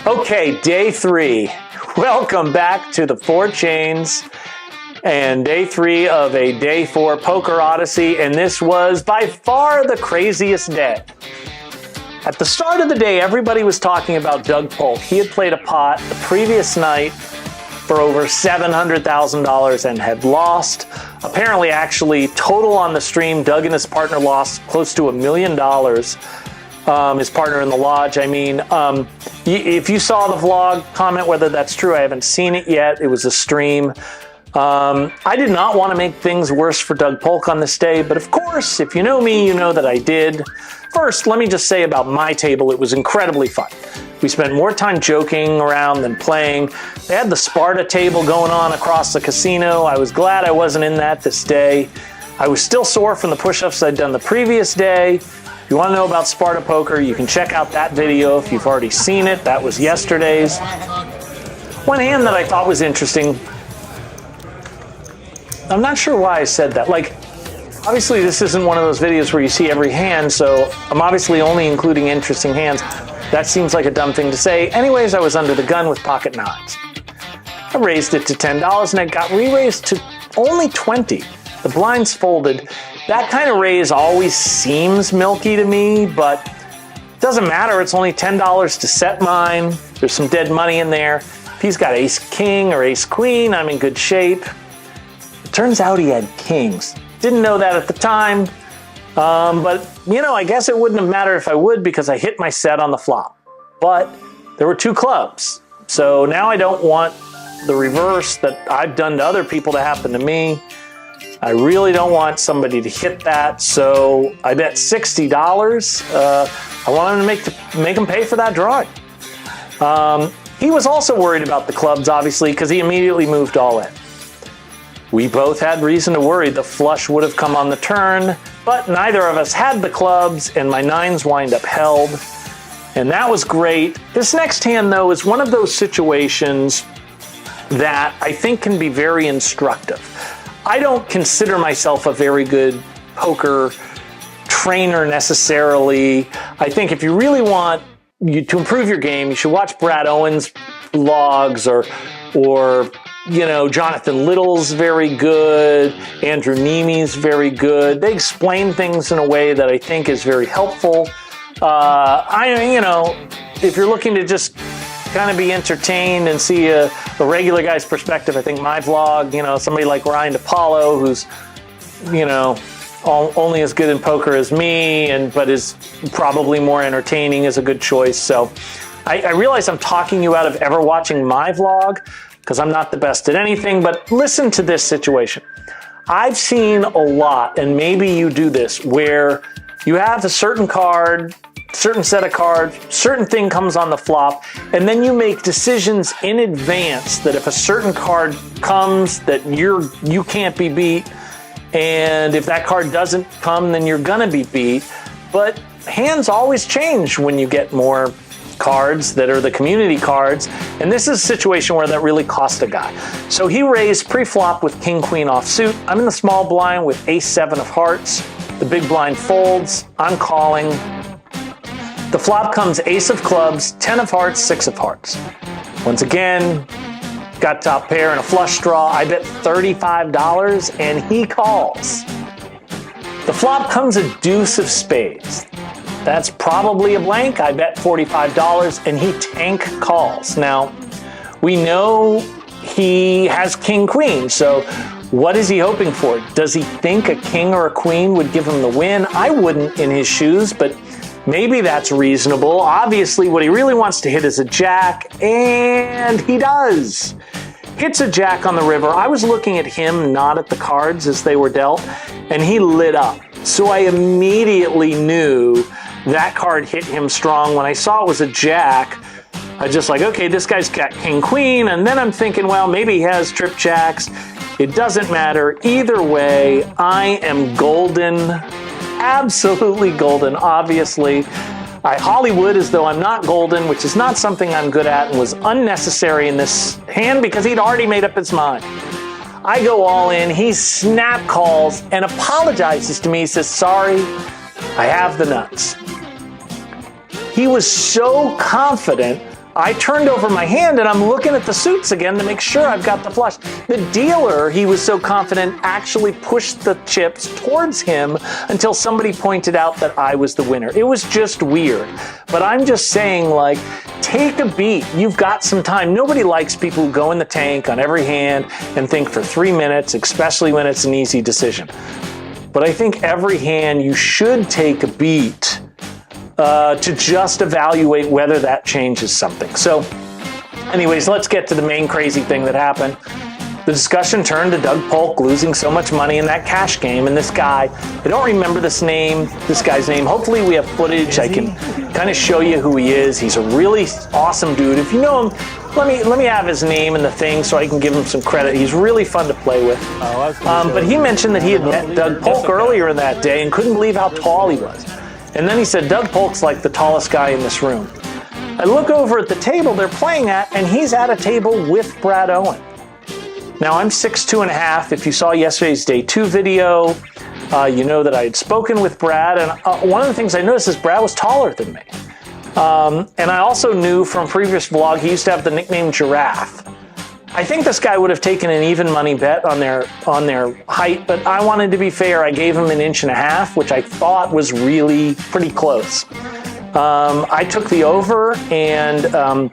Okay, day 3. Welcome back to the 4 Chains and day 3 of a day 4 poker odyssey, and this was by far the craziest day. At the start of the day, everybody was talking about Doug Polk. He had played a pot the previous night for over $700,000 and had lost. Apparently, actually, total on the stream, Doug and his partner lost close to $1 million. His partner in the lodge, if you saw the vlog, comment whether that's true. I haven't seen it yet. It was a stream. I did not want to make things worse for Doug Polk on this day, but of course, if you know me, you know that I did. First, let me just say about my table, it was incredibly fun. We spent more time joking around than playing. They had the Sparta table going on across the casino. I was glad I wasn't in that this day. I was still sore from the push-ups I'd done the previous day. If you want to know about Sparta Poker, you can check out that video if you've already seen it. That was yesterday's. One hand that I thought was interesting, I'm not sure why I said that. Obviously this isn't one of those videos where you see every hand, so I'm obviously only including interesting hands. That seems like a dumb thing to say. Anyways, I was under the gun with pocket nines. I raised it to $10 and it got re-raised to only $20. The blinds folded. That kind of raise always seems milky to me, but it doesn't matter. It's only $10 to set mine. There's some dead money in there. If he's got ace king or ace queen, I'm in good shape. It turns out he had kings. Didn't know that at the time, but I guess it wouldn't have mattered if I would because I hit my set on the flop. But there were 2 clubs. So now I don't want the reverse that I've done to other people to happen to me. I really don't want somebody to hit that, so I bet $60. I wanted to make him pay for that drawing. He was also worried about the clubs, obviously, because he immediately moved all in. We both had reason to worry the flush would have come on the turn, but neither of us had the clubs, and my nines wind up held, and that was great. This next hand, though, is one of those situations that I think can be very instructive. I don't consider myself a very good poker trainer necessarily. I think if you really want to improve your game, you should watch Brad Owen's vlogs or Jonathan Little's very good, Andrew Neme's very good. They explain things in a way that I think is very helpful. If you're looking to just kind of be entertained and see a regular guy's perspective, I think my vlog, somebody like Ryan DePaulo, who's, only as good in poker as me, but is probably more entertaining, is a good choice. So I realize I'm talking you out of ever watching my vlog because I'm not the best at anything, but listen to this situation. I've seen a lot, and maybe you do this, where you have a certain card, certain set of cards, certain thing comes on the flop, and then you make decisions in advance that if a certain card comes that you can't be beat, and if that card doesn't come, then you're gonna be beat. But hands always change when you get more cards that are the community cards, and this is a situation where that really cost a guy. So he raised pre-flop with king-queen offsuit. I'm in the small blind with ace-7 of hearts. The big blind folds. I'm calling. The flop comes ace of clubs, 10 of hearts, 6 of hearts. Once again, got top pair and a flush draw. I bet $35 and he calls. The flop comes a deuce of spades. That's probably a blank. I bet $45 and he tank calls. Now, we know he has king queen, so what is he hoping for? Does he think a king or a queen would give him the win? I wouldn't in his shoes, but maybe that's reasonable. Obviously, what he really wants to hit is a jack, and he does. Hits a jack on the river. I was looking at him, not at the cards as they were dealt, and he lit up. So I immediately knew that card hit him strong. When I saw it was a jack, I just okay, this guy's got king queen, and then I'm thinking, well, maybe he has trip jacks. It doesn't matter. Either way, I am golden. Absolutely golden, obviously. I Hollywood as though I'm not golden, which is not something I'm good at and was unnecessary in this hand because he'd already made up his mind. I go all in. He snap calls and apologizes to me. He says, sorry, I have the nuts. He was so confident I turned over my hand and I'm looking at the suits again to make sure I've got the flush. The dealer, he was so confident, actually pushed the chips towards him until somebody pointed out that I was the winner. It was just weird. But I'm just saying, like, take a beat. You've got some time. Nobody likes people who go in the tank on every hand and think for 3 minutes, especially when it's an easy decision. But I think every hand you should take a beat to just evaluate whether that changes something. So anyways, let's get to the main crazy thing that happened. The discussion turned to Doug Polk losing so much money in that cash game, and this guy, I don't remember this guy's name. Hopefully we have footage. I can kind of show you who he is. He's a really awesome dude. If you know him, let me have his name and the thing so I can give him some credit. He's really fun to play with. But he mentioned that he had met Doug Polk earlier in that day and couldn't believe how tall he was. And then he said, Doug Polk's like the tallest guy in this room. I look over at the table they're playing at, and he's at a table with Brad Owen. Now, I'm 6'2.5". If you saw yesterday's day 2 video, you know that I had spoken with Brad. And one of the things I noticed is Brad was taller than me. And I also knew from previous vlog, he used to have the nickname Giraffe. I think this guy would have taken an even money bet on their height, but I wanted to be fair. I gave him 1.5 inches, which I thought was really pretty close. I took the over, and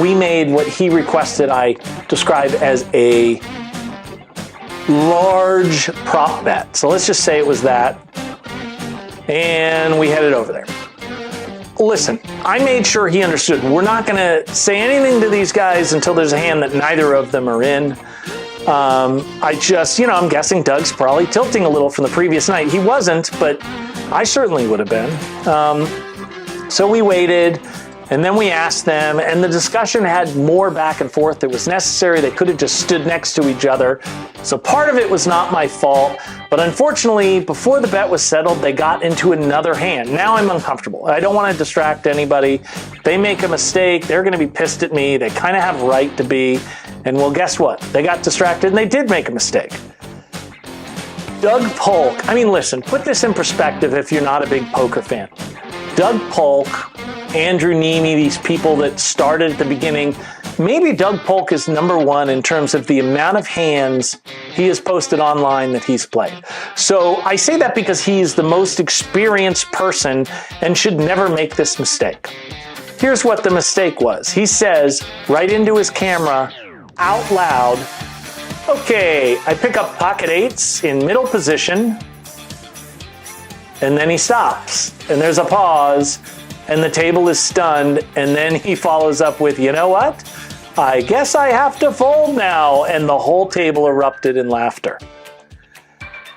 we made what he requested I describe as a large prop bet. So let's just say it was that. And we headed over there. Listen, I made sure he understood. We're not going to say anything to these guys until there's a hand that neither of them are in. I just, I'm guessing Doug's probably tilting a little from the previous night. He wasn't, but I certainly would have been. So we waited, and then we asked them, and the discussion had more back and forth that was necessary. They could have just stood next to each other. So part of it was not my fault, but unfortunately, before the bet was settled, they got into another hand. Now I'm uncomfortable. I don't want to distract anybody. They make a mistake, they're going to be pissed at me. They kind of have right to be. And well, guess what? They got distracted and they did make a mistake. Doug Polk, listen, put this in perspective if you're not a big poker fan. Doug Polk, Andrew Neeme, these people that started at the beginning, maybe Doug Polk is number one in terms of the amount of hands he has posted online that he's played. So I say that because he's the most experienced person and should never make this mistake. Here's what the mistake was. He says right into his camera out loud, okay, I pick up pocket eights in middle position, and then he stops, and there's a pause, and the table is stunned, and then he follows up with, you know what? I guess I have to fold now, and the whole table erupted in laughter.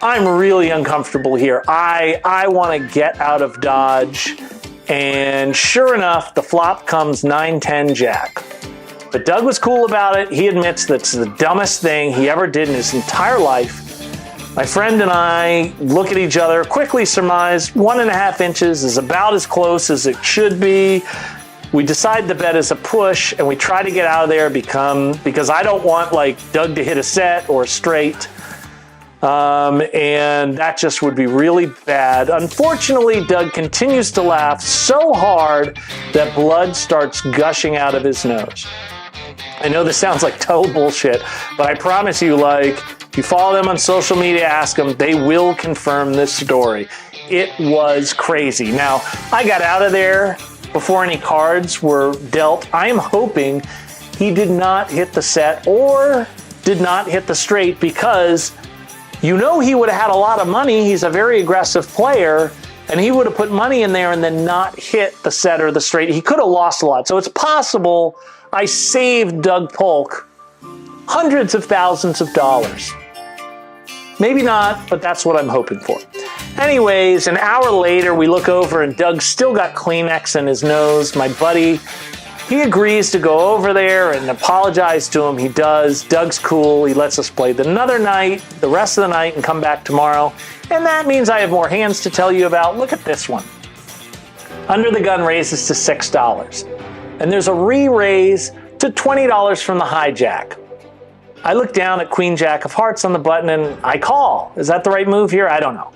I'm really uncomfortable here. I want to get out of Dodge, and sure enough, the flop comes 9-10 Jack. But Doug was cool about it. He admits that's the dumbest thing he ever did in his entire life. My friend and I look at each other, quickly surmise 1.5 inches is about as close as it should be. We decide the bet is a push, and we try to get out of there because I don't want Doug to hit a set or straight. And that just would be really bad. Unfortunately, Doug continues to laugh so hard that blood starts gushing out of his nose. I know this sounds like total bullshit, but I promise you, if you follow them on social media, ask them, they will confirm this story. It was crazy. Now, I got out of there before any cards were dealt. I am hoping he did not hit the set or did not hit the straight, because he would have had a lot of money. He's a very aggressive player, and he would have put money in there and then not hit the set or the straight. He could have lost a lot. So it's possible I saved Doug Polk hundreds of thousands of dollars. Maybe not, but that's what I'm hoping for. Anyways, an hour later, we look over and Doug's still got Kleenex in his nose. My buddy, he agrees to go over there and apologize to him. He does. Doug's cool. He lets us play another night, the rest of the night, and come back tomorrow. And that means I have more hands to tell you about. Look at this one. Under the gun raises to $6. And there's a re-raise to $20 from the hijack. I look down at Queen Jack of Hearts on the button and I call. Is that the right move here? I don't know.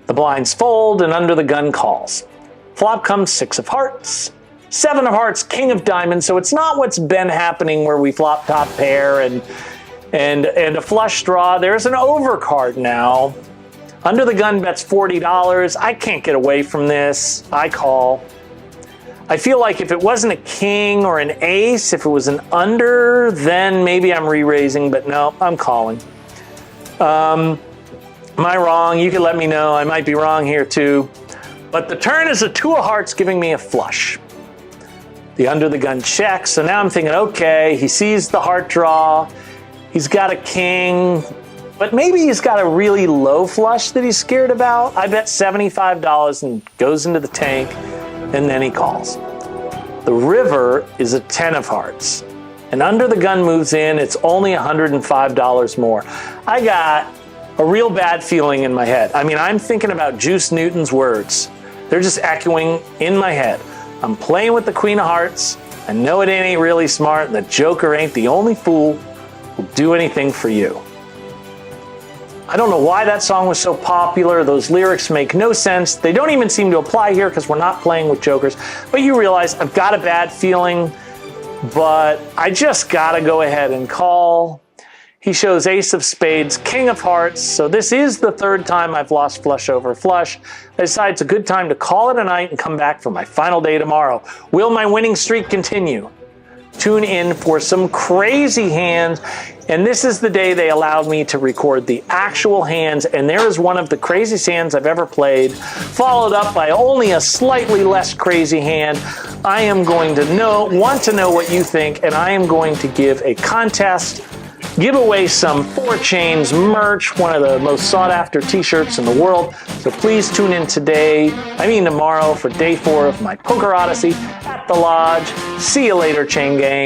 The blinds fold and under the gun calls. Flop comes 6 of Hearts, 7 of hearts, king of diamonds. So it's not what's been happening where we flop top pair and a flush draw. There's an overcard now. Under the gun bets $40. I can't get away from this. I call. I feel like if it wasn't a king or an ace, if it was an under, then maybe I'm re-raising, but no, I'm calling. Am I wrong? You can let me know. I might be wrong here too. But the turn is a 2 of hearts giving me a flush. The under the gun checks, so now I'm thinking, okay, he sees the heart draw. He's got a king, but maybe he's got a really low flush that he's scared about. I bet $75 and goes into the tank, and then he calls. The river is a 10 of hearts, and under the gun moves in, it's only $105 more. I got a real bad feeling in my head. I mean, I'm thinking about Juice Newton's words. They're just echoing in my head. I'm playing with the Queen of Hearts. I know it ain't really smart. The Joker ain't the only fool who'll do anything for you. I don't know why that song was so popular. Those lyrics make no sense. They don't even seem to apply here because we're not playing with jokers. But you realize I've got a bad feeling, but I just gotta go ahead and call. He shows ace of spades, king of hearts. So this is the 3rd time I've lost flush over flush. I decide it's a good time to call it a night and come back for my final day tomorrow. Will my winning streak continue? Tune in for some crazy hands. And this is the day they allowed me to record the actual hands. And there is one of the craziest hands I've ever played, followed up by only a slightly less crazy hand. I am going to want to know what you think, and I am going to give a contest, give away some 4 Chains merch, one of the most sought after t-shirts in the world. So please tune in tomorrow for day 4 of my Poker Odyssey at the Lodge. See you later, Chain Gang.